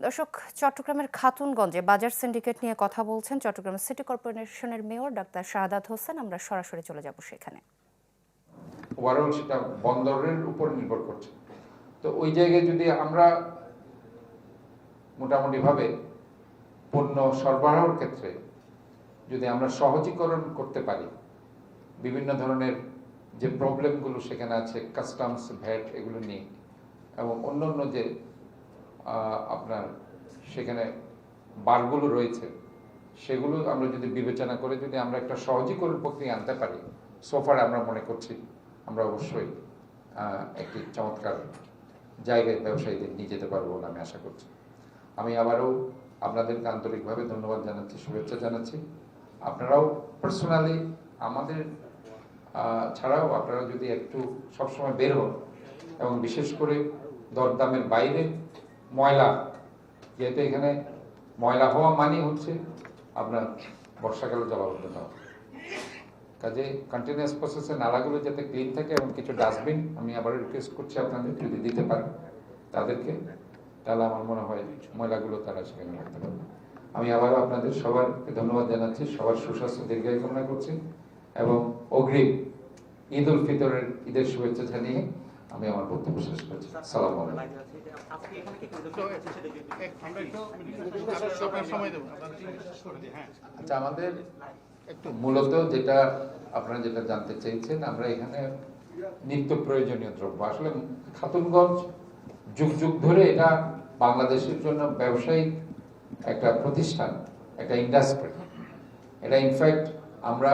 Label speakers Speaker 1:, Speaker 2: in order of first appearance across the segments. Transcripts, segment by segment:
Speaker 1: দর্শক, চট্টগ্রামের খাতুনগঞ্জে বাজার সিন্ডিকেট নিয়ে কথা বলছেন চট্টগ্রাম সিটি কর্পোরেশনের মেয়র ডাক্তার শাহাদাত হোসেন। আমরা সরাসরি চলে যাব সেখানে।
Speaker 2: ওভারঅল সেটা বন্দরের উপর নির্ভর করছে। তো ওই জায়গায় যদি আমরা মোটামুটিভাবে পণ্য সরবরাহের ক্ষেত্রে যদি আমরা সহজীকরণ করতে পারি, বিভিন্ন ধরনের যে প্রবলেমগুলো সেখানে আছে, কাস্টমস, ভ্যাট এগুলো নিয়ে, এবং অন্য যে আপনার সেখানে বারগুলো রয়েছে, সেগুলো আমরা যদি বিবেচনা করে যদি আমরা একটা সহজীকরণ প্রক্রিয়া আনতে পারি, সোফার আমরা মনে করছি আমরা অবশ্যই একটি চমৎকার জায়গায় ব্যবসায়ীদের নিয়ে যেতে পারবো বলে আমি আশা করছি। আমি আবারও আপনাদেরকে আন্তরিকভাবে ধন্যবাদ জানাচ্ছি, শুভেচ্ছা জানাচ্ছি। আপনারাও পার্সোনালি আমাদের ছাড়াও আপনারা যদি একটু সবসময় বের হন, এবং বিশেষ করে দরদামের বাইরে ময়লা, যেহেতু এখানে ময়লা হওয়া মানে হচ্ছে আপনার বর্ষাকালে জলাবদ্ধতা, কাজে কন্টিনিউয়াস প্রসেসে নালাগুলো যাতে ক্লিন থাকে, এবং কিছু ডাস্টবিন আমি আবার রিকোয়েস্ট করছি আপনাদের যদি দিতে পারেন তাদেরকে, তাহলে আমার মনে হয় ময়লাগুলো তারা সেখানে রাখতে পারবে। আমি আবারও আপনাদের সবার ধন্যবাদ জানাচ্ছি, সবার সুস্বাস্থ্য দীর্ঘায়ু কামনা করছি, এবং অগ্রিম ঈদ উল ফিতরের ঈদের শুভেচ্ছা জানিয়ে আমি আমার বক্তব্য শেষ করছি। সালাম আলাইকুম। আচ্ছা, আমাদের মূলত যেটা আপনারা যেটা জানতে চেয়েছেন, আমরা এখানে নিত্য প্রয়োজনীয় দ্রব্য, আসলে খাতুনগঞ্জ যুগ যুগ ধরে এটা বাংলাদেশের জন্য ব্যবসায়িক একটা প্রতিষ্ঠান, একটা ইন্ডাস্ট্রি। এটা ইনফ্যাক্ট আমরা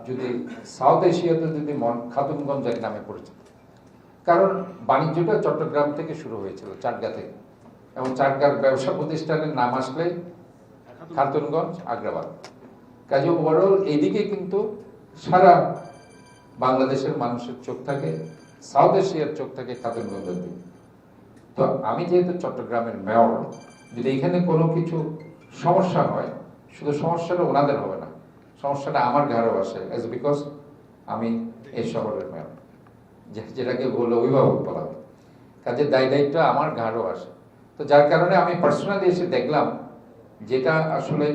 Speaker 2: যদি সাউথ এশিয়াতে যদি খাতুনগঞ্জ এক নামে পরিচিত, কারণ বাণিজ্যটা চট্টগ্রাম থেকে শুরু হয়েছিল, চাটগা থেকে, এবং চাটগার ব্যবসা প্রতিষ্ঠানের নাম আসলে খাতুনগঞ্জ, আগ্রাবাদ। কাজে ওভারঅল এইদিকে কিন্তু সারা বাংলাদেশের মানুষের চোখ থাকে, সাউথ এশিয়ার চোখ থাকে খাতুনগঞ্জের দিকে। তো আমি যেহেতু চট্টগ্রামের মেয়র, যদি এখানে কোনো কিছু সমস্যা হয়, শুধু সমস্যাটা ওনাদের হবে না, সমস্যাটা আমার ঘরেও আসে, এজ বিকজ আমি এই শহরের মেয়র, যেটাকে বললো অভিভাবক বলা হয়। কাজে দায়িত্ব আমার ঘাড়ও আসে। তো যার কারণে আমি পার্সোনালি এসে দেখলাম যেটা আসলে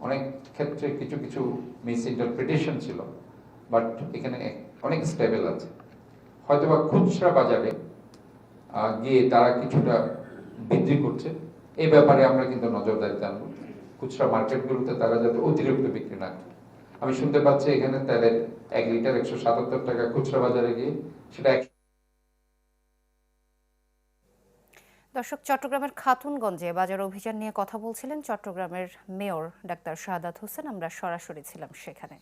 Speaker 2: অনেক ক্ষেত্রে কিছু কিছু মিস ইন্টারপ্রিটেশন ছিল, বাট এখানে অনেক স্টেবল আছে। হয়তোবা খুচরা বাজারে গিয়ে তারা কিছুটা বৃদ্ধি করছে, এই ব্যাপারে আমরা কিন্তু নজরদারি আনবো। খুচরা মার্কেটগুলোতে তারা যাতে অতিরিক্ত বিক্রি না করে। আমি শুনতে পাচ্ছি এখানে তেলের 1 লিটার 177 টাকা, খুচরা বাজারে গিয়ে সেটা।
Speaker 1: দর্শক, চট্টগ্রামের খাতুনগঞ্জে বাজার অভিযান নিয়ে কথা বলছিলেন চট্টগ্রামের মেয়র ডাক্তার শাহাদাত হোসেন। আমরা সরাসরি ছিলাম সেখানে।